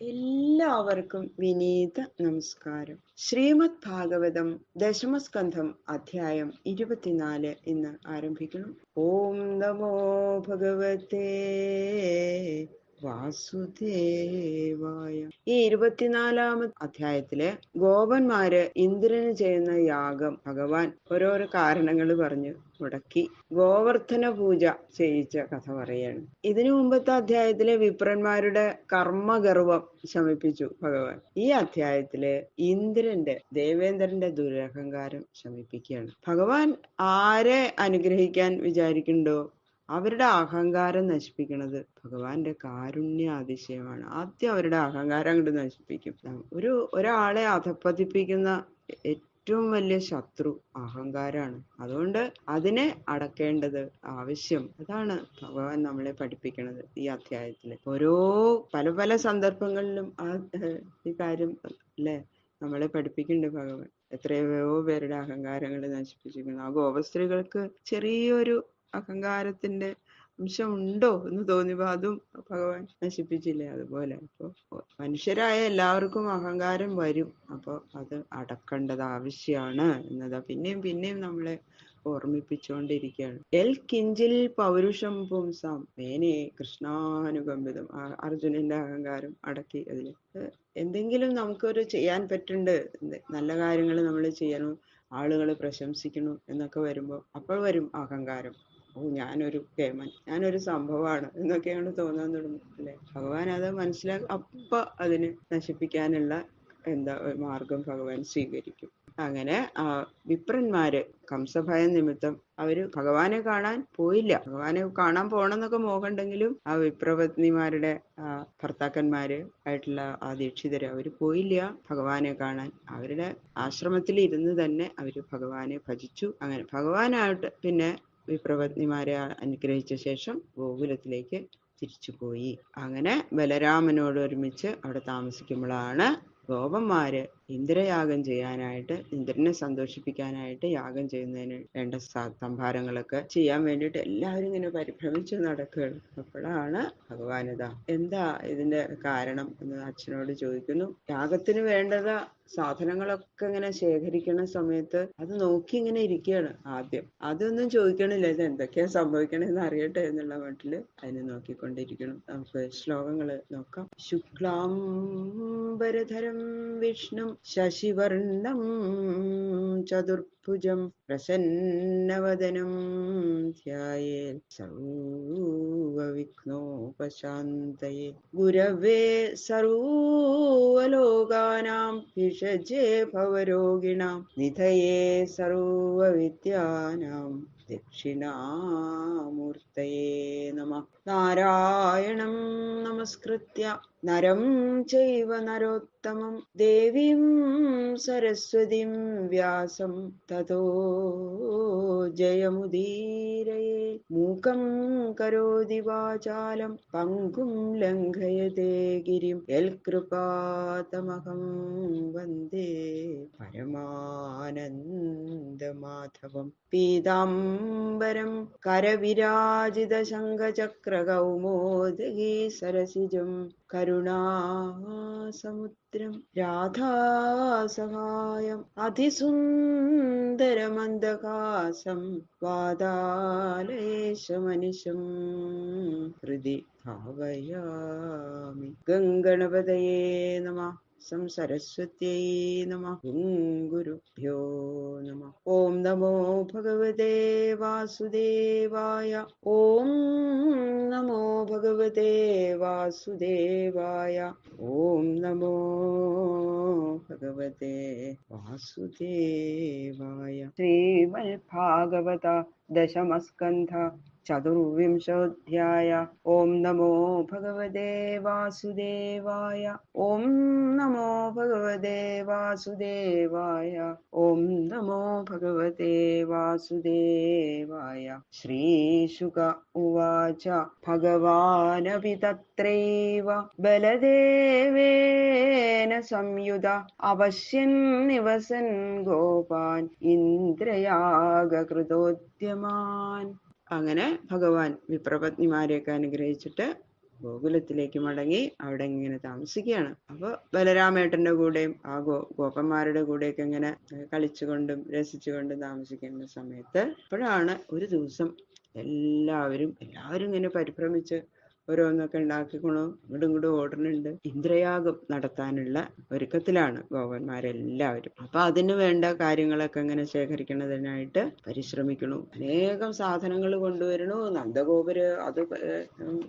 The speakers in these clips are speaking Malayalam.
എല്ലാവർക്കും വിനീത നമസ്കാരം. ശ്രീമദ് ഭാഗവതം ദശമസ്കന്ധം അധ്യായം 24 ഇന്ന് ആരംഭിക്കണം. ഓം നമോ ഭഗവതേ വാസുദേവായ. ഈ 24ാമത് അധ്യായത്തിലെ ഗോപന്മാര് ഇന്ദ്രന് ചെയ്യുന്ന യാഗം ഭഗവാൻ ഓരോരോ കാരണങ്ങൾ പറഞ്ഞു മുടക്കി ഗോവർദ്ധന പൂജ ചെയ്യിച്ച കഥ പറയാണ്. ഇതിനു മുമ്പത്തെ അധ്യായത്തിലെ വിപ്രന്മാരുടെ കർമ്മഗർവം ശമിപ്പിച്ചു ഭഗവാൻ. ഈ അധ്യായത്തില് ഇന്ദ്രന്റെ ദേവേന്ദ്രന്റെ ദുരഹങ്കാരം ശമിപ്പിക്കുകയാണ്. ഭഗവാൻ ആരെ അനുഗ്രഹിക്കാൻ വിചാരിക്കുന്നുണ്ടോ അവരുടെ അഹങ്കാരം നശിപ്പിക്കുന്നത് ഭഗവാന്റെ കാരുണ്യ അതിശയമാണ്. ആദ്യം അവരുടെ അഹങ്കാരം അങ്ങോട്ട് നശിപ്പിക്കും. ഒരാളെ അധപ്പതിപ്പിക്കുന്ന ഏറ്റവും വലിയ ശത്രു അഹങ്കാരാണ്. അതുകൊണ്ട് അതിനെ അടക്കേണ്ടത് ആവശ്യം. അതാണ് ഭഗവാൻ നമ്മളെ പഠിപ്പിക്കുന്നത് ഈ അധ്യായത്തില്. ഓരോ പല പല സന്ദർഭങ്ങളിലും ഈ കാര്യം അല്ലെ നമ്മളെ പഠിപ്പിക്കുന്നുണ്ട് ഭഗവാൻ. എത്രയോ പേരുടെ അഹങ്കാരങ്ങൾ നശിപ്പിച്ചിരിക്കുന്നു. ആ ഗോപസ്ത്രീകൾക്ക് ചെറിയൊരു അഹങ്കാരത്തിന്റെ അംശം ഉണ്ടോ എന്ന് തോന്നിയപ്പോ അതും ഭഗവാൻ നശിപ്പിച്ചില്ലേ. അതുപോലെ ഇപ്പൊ മനുഷ്യരായ എല്ലാവർക്കും അഹങ്കാരം വരും. അപ്പൊ അത് അടക്കേണ്ടത് ആവശ്യമാണ് എന്നതാ പിന്നെയും പിന്നെയും നമ്മളെ ഓർമ്മിപ്പിച്ചുകൊണ്ടിരിക്കുകയാണ്. കിഞ്ചിൽ പൗരുഷം പുംസാം മേനെ കൃഷ്ണാനുകമ്പിതം. അർജുനന്റെ അഹങ്കാരം അടക്കി അതില് എന്തെങ്കിലും നമുക്കൊരു ചെയ്യാൻ പറ്റുന്നുണ്ട്, നല്ല കാര്യങ്ങൾ നമ്മൾ ചെയ്യണം, ആളുകൾ പ്രശംസിക്കണം എന്നൊക്കെ വരുമ്പോ അപ്പോൾ വരും അഹങ്കാരം. ഞാനൊരു കേമൻ, ഞാനൊരു സംഭവമാണ് എന്നൊക്കെയാണ് തോന്നാൻ തുടങ്ങും അല്ലെ. ഭഗവാൻ അത് അപ്പൊ അതിന് നശിപ്പിക്കാനുള്ള മാർഗം ഭഗവാൻ സ്വീകരിക്കും. അങ്ങനെ വിപ്രന്മാര് കംസഭയം നിമിത്തം അവര് ഭഗവാനെ കാണാൻ പോയില്ല. ഭഗവാനെ കാണാൻ പോണെന്നൊക്കെ മോഹമുണ്ടെങ്കിലും ആ വിപ്രപത്നിമാരുടെ ഭർത്താക്കന്മാര് ആയിട്ടുള്ള ആ ദീക്ഷിതര് അവര് പോയില്ല ഭഗവാനെ കാണാൻ. അവരുടെ ആശ്രമത്തിൽ ഇരുന്ന് തന്നെ അവര് ഭഗവാനെ ഭജിച്ചു. അങ്ങനെ ഭഗവാനായിട്ട് പിന്നെ വിപ്രപത്നിമാരെ അനുഗ്രഹിച്ച ശേഷം ഗോകുലത്തിലേക്ക് തിരിച്ചുപോയി. അങ്ങനെ ബലരാമനോട് ഒരുമിച്ച് അവിടെ താമസിക്കുമ്പോഴാണ് ഗോപന്മാര് ഇന്ദ്രയാഗം ചെയ്യാനായിട്ട്, ഇന്ദ്രനെ സന്തോഷിപ്പിക്കാനായിട്ട് യാഗം ചെയ്യുന്നതിന് വേണ്ട സംഭാരങ്ങളൊക്കെ ചെയ്യാൻ വേണ്ടിയിട്ട് എല്ലാവരും ഇങ്ങനെ പരിഭ്രമിച്ച് നടക്കുകയാണ്. അപ്പോഴാണ് ഭഗവാനിതാ എന്താ ഇതിന്റെ കാരണം എന്ന് അച്ഛനോട് ചോദിക്കുന്നു. യാഗത്തിന് വേണ്ടത സാധനങ്ങളൊക്കെ ഇങ്ങനെ ശേഖരിക്കുന്ന സമയത്ത് അത് നോക്കി ഇങ്ങനെ ഇരിക്കുകയാണ്. ആദ്യം അതൊന്നും ചോദിക്കണില്ല, ഇത് എന്തൊക്കെയാ സംഭവിക്കണെന്ന് അറിയട്ടെ എന്നുള്ള മട്ടില് അതിനെ നോക്കിക്കൊണ്ടിരിക്കണം. നമുക്ക് ശ്ലോകങ്ങള് നോക്കാം. ശുക്ലാംബരധരം വിഷ്ണു ശശിവർണം ചതുർഭുജം പ്രസന്നവദനം ധ്യായേത് സർവവിഘ്നോപശാന്തയേ ഗുരവേ സർവലോകാനാം ഭിഷജേ ഭവരോഗിണാം നിധയേ സർവവിദ്യാനാം ദക്ഷിണാമൂർത്തയേ നമഃ. നാരായണം നമസ്കൃത്യ നരം ചൈവ നരോത്തമം ദേവീം സരസ്വതീം വ്യാസം തതോ ജയമുദീരയേ. മൂകം കരോതി വാചാലം പങ്കും ലംഘയതേ ഗിരിം യൽകൃപാതമഹം വന്ദേ പരമാനന്ദമാധവം. പീതാംബരം കരവിരാജിത ശംഖചക്രകൗമോദഗീ സരസിജം കരുണാസമുദ്രം രാധാസഹായം അതിസുന്ദരമന്ദഹാസം വാതാലയേശമനിശം ഹൃദി ഭാവയാമി. ഗംഗണപതയേ നമഃ. സരസ്വത്യൈ നമഃ. ഗുരുഭ്യോ നമഃ. ഓം നമോ ഭഗവതേ വാസുദേവായ. ഓം നമോ ഭഗവതേ വാസുദേവായ. ഓം നമോ ഭഗവതേ വാസുദേവായ. ശ്രീമദ് ഭാഗവത ദശമസ്കന്ധ ചതുർവിംശോധ്യായ. ഓം നമോ ഭഗവതേ വാസുദേവായ. ഓം നമോ ഭഗവതേ വാസുദേവായ. ഓം നമോ ഭഗവതേ വാസുദേവായ. ശ്രീശുക ഉവാച ഭഗവാനപി തത്രൈവ ബലദേവേന സംയുത അവശ്യൻ നിവസൻ ഗോപാൻ ഇന്ദ്രയാഗകൃതോദ്യമാൻ. അങ്ങനെ ഭഗവാൻ വിപ്രപത്നിമാരെയൊക്കെ അനുഗ്രഹിച്ചിട്ട് ഗോകുലത്തിലേക്ക് മടങ്ങി അവിടെ ഇങ്ങനെ താമസിക്കുകയാണ്. അപ്പൊ ബലരാമേട്ടന്റെ കൂടെയും ആ ഗോപന്മാരുടെ കൂടെയൊക്കെ ഇങ്ങനെ കളിച്ചുകൊണ്ടും രസിച്ചുകൊണ്ടും താമസിക്കുന്ന സമയത്ത് അപ്പോഴാണ് ഒരു ദിവസം എല്ലാവരും ഇങ്ങനെ പരിഭ്രമിച്ച് ഓരോന്നൊക്കെ ഉണ്ടാക്കിക്കൊണ്ടു ഇങ്ങോട്ടും ഓടുന്നുണ്ട്. ഇന്ദ്രയാഗം നടത്താനുള്ള ഒരുക്കത്തിലാണ് ഗോപന്മാരെല്ലാവരും. അപ്പൊ അതിന് വേണ്ട കാര്യങ്ങളൊക്കെ ഇങ്ങനെ ശേഖരിക്കുന്നതിനായിട്ട് പരിശ്രമിക്കണു. അനേകം സാധനങ്ങൾ കൊണ്ടുവരണു. നന്ദഗോപര് അത്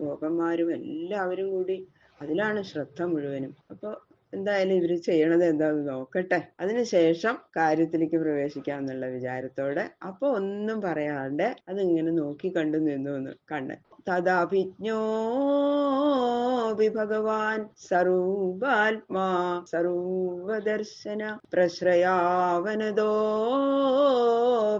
ഗോപന്മാരും എല്ലാവരും കൂടി അതിലാണ് ശ്രദ്ധ മുഴുവനും. അപ്പൊ എന്തായാലും ഇവര് ചെയ്യണത് എന്താന്ന് നോക്കട്ടെ, അതിനുശേഷം കാര്യത്തിലേക്ക് പ്രവേശിക്കാന്നുള്ള വിചാരത്തോടെ അപ്പൊ ഒന്നും പറയാണ്ട് അതിങ്ങനെ നോക്കി കണ്ടു നിന്നു കണ്ണൻ. തദാഭിജ്ഞോപി ഭഗവാൻ സർവാത്മാ സർവദർശന പ്രശ്രയാവനദോ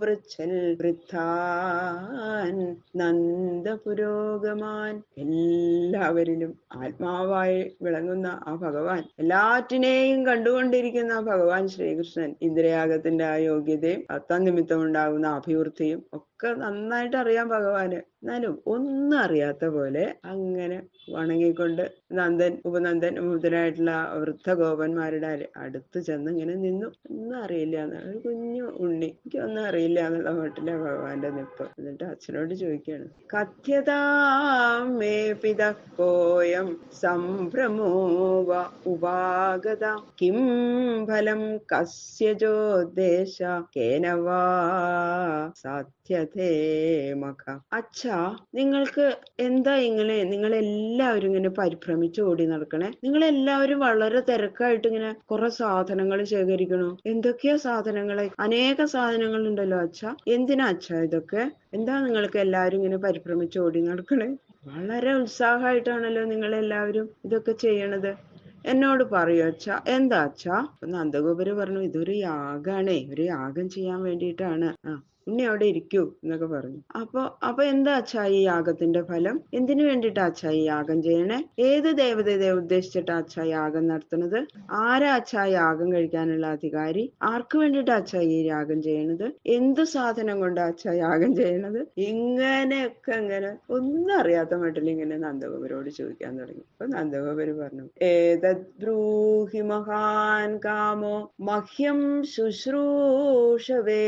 പൃച്ഛൽ വൃദ്ധാൻ നന്ദപുരോഗമാൻ. എല്ലാവരിലും ആത്മാവായി വിളങ്ങുന്ന ആ ഭഗവാൻ, എല്ലാറ്റിനെയും കണ്ടുകൊണ്ടിരിക്കുന്ന ആ ഭഗവാൻ ശ്രീകൃഷ്ണൻ, ഇന്ദ്രയാഗത്തിന്റെ ആ യോഗ്യതയും തന്നിമിത്തം ഉണ്ടാകുന്ന അഭിവൃദ്ധിയും ഒക്കെ നന്നായിട്ട് അറിയാം ഭഗവാന്. എന്നാലും ഒന്നും അറിയാത്ത പോലെ അങ്ങനെ വണങ്ങിക്കൊണ്ട് ഉപനന്ദൻ മുതലായിട്ടുള്ള വൃദ്ധ ഗോപന്മാരുടെ അടുത്ത് ചെന്ന് ഇങ്ങനെ നിന്നു. ഒന്നും അറിയില്ല എന്നാണ്, ഒരു കുഞ്ഞു ഉണ്ണി, എനിക്കൊന്നും അറിയില്ല എന്നുള്ള മട്ടിലെ ഭഗവാന്റെ നിപ്പ്. എന്നിട്ട് അച്ഛനോട് ചോദിക്കുകയാണ്, കഥ്യതാമേ പിതക്കോയം സംഭ്രമോവ ഉപാഗത കിം ഫലം കസ്യജോദ്ദേശ കേനവാ സാധ്യതേ മഖ. അച്ഛാ, നിങ്ങൾക്ക് എന്താ നിങ്ങളെല്ലാവരും ഇങ്ങനെ പരിഭ്രമിച്ച് ഓടി നടക്കണേ? നിങ്ങളെല്ലാവരും വളരെ തിരക്കായിട്ട് ഇങ്ങനെ കുറെ സാധനങ്ങൾ ശേഖരിക്കണു. എന്തൊക്കെയാ സാധനങ്ങള്? അനേക സാധനങ്ങൾ ഉണ്ടല്ലോ അച്ഛാ. എന്തിനാ അച്ഛാ ഇതൊക്കെ? എന്താ നിങ്ങൾക്ക് എല്ലാവരും ഇങ്ങനെ പരിഭ്രമിച്ച് ഓടി നടക്കണേ? വളരെ ഉത്സാഹമായിട്ടാണല്ലോ നിങ്ങളെല്ലാവരും ഇതൊക്കെ ചെയ്യണത്. എന്നോട് പറയൂ അച്ഛാ, എന്താ അച്ഛാ? നന്ദഗോപര് പറഞ്ഞു, ഇതൊരു യാഗാണേ, ഒരു യാഗം ചെയ്യാൻ വേണ്ടിയിട്ടാണ്. ഉണ്ണി അവിടെ ഇരിക്കൂ എന്നൊക്കെ പറഞ്ഞു. അപ്പൊ എന്താ അച്ഛാ ഈ യാഗത്തിന്റെ ഫലം? എന്തിനു വേണ്ടിയിട്ടാ അച്ഛാ ഈ യാഗം ചെയ്യണേ? ഏത് ദേവതയെ ഉദ്ദേശിച്ചിട്ടാ അച്ഛാ യാഗം നടത്തുന്നത്? ആരാ അച്ഛാ യാഗം കഴിക്കാനുള്ള അധികാരി? ആർക്ക് വേണ്ടിയിട്ടാ അച്ഛാ ഈ യാഗം ചെയ്യണത്? എന്ത് സാധനം കൊണ്ടാ അച്ഛാ യാഗം ചെയ്യണത്? ഇങ്ങനെയൊക്കെ ഇങ്ങനെ ഒന്നും അറിയാത്ത മട്ടിൽ ഇങ്ങനെ നന്ദഗോപരോട് ചോദിക്കാൻ തുടങ്ങി. അപ്പൊ നന്ദഗോപര് പറഞ്ഞു, ഏതദ് ബ്രൂഹി മഹാൻ കാമോ മഹ്യം ശുശ്രൂഷവേ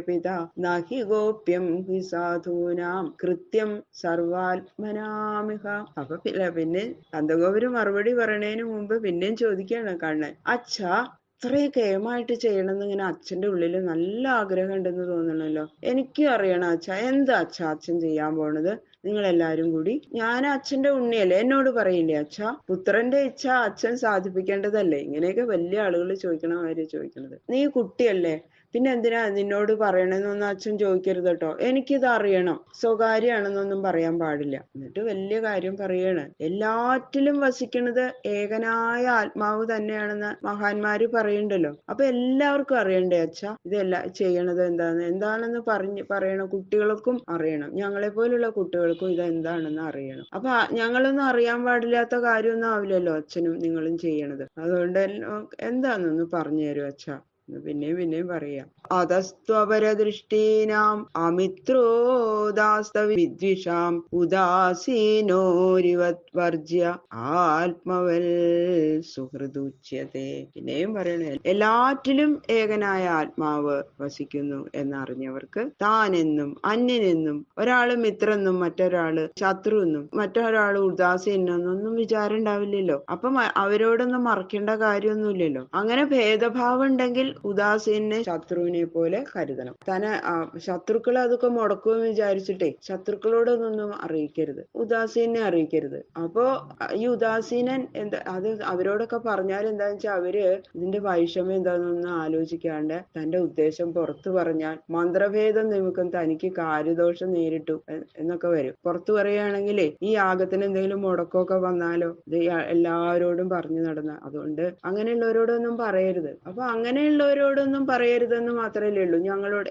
പിതാ നഹി ഗോപ്യം ഹി സാധൂനാം കൃത്യം സർവാത്മനാമിഹ. അപ്പൊ പിന്നെ നന്ദഗോപര് മറുപടി പറയണതിന് മുമ്പ് പിന്നെയും ചോദിക്കുകയാണ് കണ്ണൻ, അച്ഛാ ഇത്രയും കേമായിട്ട് ചെയ്യണമെന്ന് ഇങ്ങനെ അച്ഛന്റെ ഉള്ളിൽ നല്ല ആഗ്രഹം ഉണ്ടെന്ന് തോന്നണല്ലോ. എനിക്കും അറിയണം അച്ഛാ, എന്താ അച്ഛാ അച്ഛൻ ചെയ്യാൻ പോണത്? നിങ്ങളെല്ലാരും കൂടി, ഞാൻ അച്ഛന്റെ ഉണ്ണിയല്ലേ, എന്നോട് പറയില്ലേ അച്ഛാ? പുത്രന്റെ ഇച്ഛ അച്ഛൻ സാധിപ്പിക്കേണ്ടതല്ലേ? ഇങ്ങനെയൊക്കെ വലിയ ആളുകൾ ചോദിക്കണ മാതിരി ചോദിക്കണത്. നീ കുട്ടിയല്ലേ, പിന്നെ എന്തിനാ നിന്നോട് പറയണെന്നൊന്നും അച്ഛൻ ചോദിക്കരുത് കേട്ടോ. എനിക്കിത് അറിയണം, സ്വകാര്യമാണെന്നൊന്നും പറയാൻ പാടില്ല. എന്നിട്ട് വലിയ കാര്യം പറയാണ്, എല്ലാറ്റിലും വസിക്കുന്നത് ഏകനായ ആത്മാവ് തന്നെയാണെന്ന് മഹാന്മാര് പറയുന്നുണ്ടല്ലോ. അപ്പൊ എല്ലാവർക്കും അറിയണ്ടേ അച്ഛാ ഇതെല്ലാം ചെയ്യണത് എന്താണെന്ന് പറയണം. കുട്ടികൾക്കും അറിയണം, ഞങ്ങളെ പോലുള്ള കുട്ടികൾക്കും ഇതെന്താണെന്ന് അറിയണം. അപ്പൊ ഞങ്ങളൊന്നും അറിയാൻ പാടില്ലാത്ത കാര്യമൊന്നും ആവില്ലല്ലോ അച്ഛനും നിങ്ങളും ചെയ്യണത്. അതുകൊണ്ട് എന്താണെന്നൊന്ന് പറഞ്ഞു തരൂ അച്ഛാ. പിന്നെയും പറയാം. അതസ്ത്വപരദൃഷ്ടീനാം അമിത്രോദാസ്തവിദ്വിഷാം ഉദാസീനോരിവത് വർജ്യ ആത്മവൽ സുഹൃദുച്യത്തെ. പിന്നെയും പറയണേ, എല്ലാറ്റിലും ഏകനായ ആത്മാവ് വസിക്കുന്നു എന്നറിഞ്ഞവർക്ക് താനെന്നും അന്യനെന്നും, ഒരാള് മിത്രെന്നും മറ്റൊരാള് ശത്രുവെന്നും മറ്റൊരാള് ഉദാസീനെന്നൊന്നും വിചാരം ഉണ്ടാവില്ലല്ലോ. അപ്പം അവരോടൊന്നും മറക്കേണ്ട കാര്യമൊന്നുമില്ലല്ലോ. അങ്ങനെ ഭേദഭാവം ഉണ്ടെങ്കിൽ ഉദാസീനെ ശത്രുവിനെ പോലെ കരുതണം. ശത്രുക്കളെ അതൊക്കെ മുടക്കുമെന്ന് വിചാരിച്ചിട്ടേ ശത്രുക്കളോടൊന്നും അറിയിക്കരുത്, ഉദാസീനെ അറിയിക്കരുത്. അപ്പോ ഈ ഉദാസീനൻ അത് അവരോടൊക്കെ പറഞ്ഞാൽ എന്താന്ന് വെച്ചാൽ അവര് ഇതിന്റെ വൈഷമ്യം എന്താണെന്നൊന്നും ആലോചിക്കാണ്ട് തന്റെ ഉദ്ദേശം പുറത്തു പറഞ്ഞാൽ മന്ത്രഭേദം നിമിത്തം തനിക്ക് കാര്യദോഷം നേരിട്ടു എന്നൊക്കെ വരും. പുറത്തു പറയുകയാണെങ്കിലേ ഈ യാഗത്തിന് എന്തെങ്കിലും മുടക്കമൊക്കെ വന്നാലോ, ഇത് എല്ലാവരോടും പറഞ്ഞു നടന്ന. അതുകൊണ്ട് അങ്ങനെയുള്ളവരോടൊന്നും പറയരുത്. അപ്പൊ അങ്ങനെയുള്ളവരോടൊന്നും പറയരുതെന്ന് മാത്രമല്ലേ ഉള്ളൂ.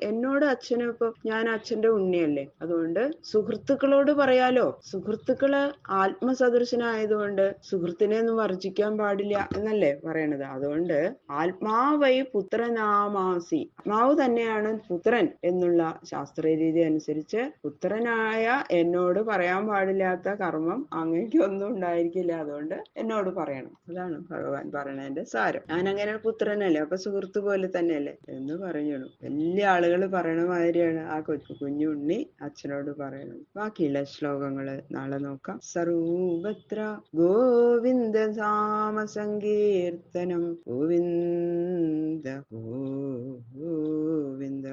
എന്നോട് അച്ഛനും ഇപ്പൊ ഞാൻ അച്ഛന്റെ ഉണ്ണിയല്ലേ, അതുകൊണ്ട് സുഹൃത്തുക്കളോട് പറയാലോ. സുഹൃത്തുക്കള് ആത്മസദൃശനായതുകൊണ്ട് സുഹൃത്തിനെ ഒന്നും വർജിക്കാൻ പാടില്ല എന്നല്ലേ പറയണത്. അതുകൊണ്ട് ആത്മാവൈ പുത്രനാമാസി, ആത്മാവ് തന്നെയാണ് പുത്രൻ എന്നുള്ള ശാസ്ത്രീയ രീതി അനുസരിച്ച് പുത്രനായ എന്നോട് പറയാൻ പാടില്ലാത്ത കർമ്മം അങ്ങേക്ക് ഒന്നും ഉണ്ടായിരിക്കില്ല, അതുകൊണ്ട് എന്നോട് പറയണം. അതാണ് ഭഗവാൻ പറയണതിന്റെ സാരം. ഞാൻ അങ്ങനെ പുത്രനല്ലേ, അപ്പൊ സുഹൃത്ത് പോലെ തന്നെയല്ലേ എന്ന് പറയണു. വലിയ ആളുകൾ പറയണ മാതിരിയാണ് ആ കുഞ്ഞുണ്ണി അച്ഛനോട് പറയണത്. ബാക്കിയുള്ള ശ്ലോകങ്ങള് നാളെ നോക്കാം. സർവത്ര ഗോവിന്ദ ധാമ സങ്കീർത്തനം ഗോവിന്ദ ഗോവിന്ദ.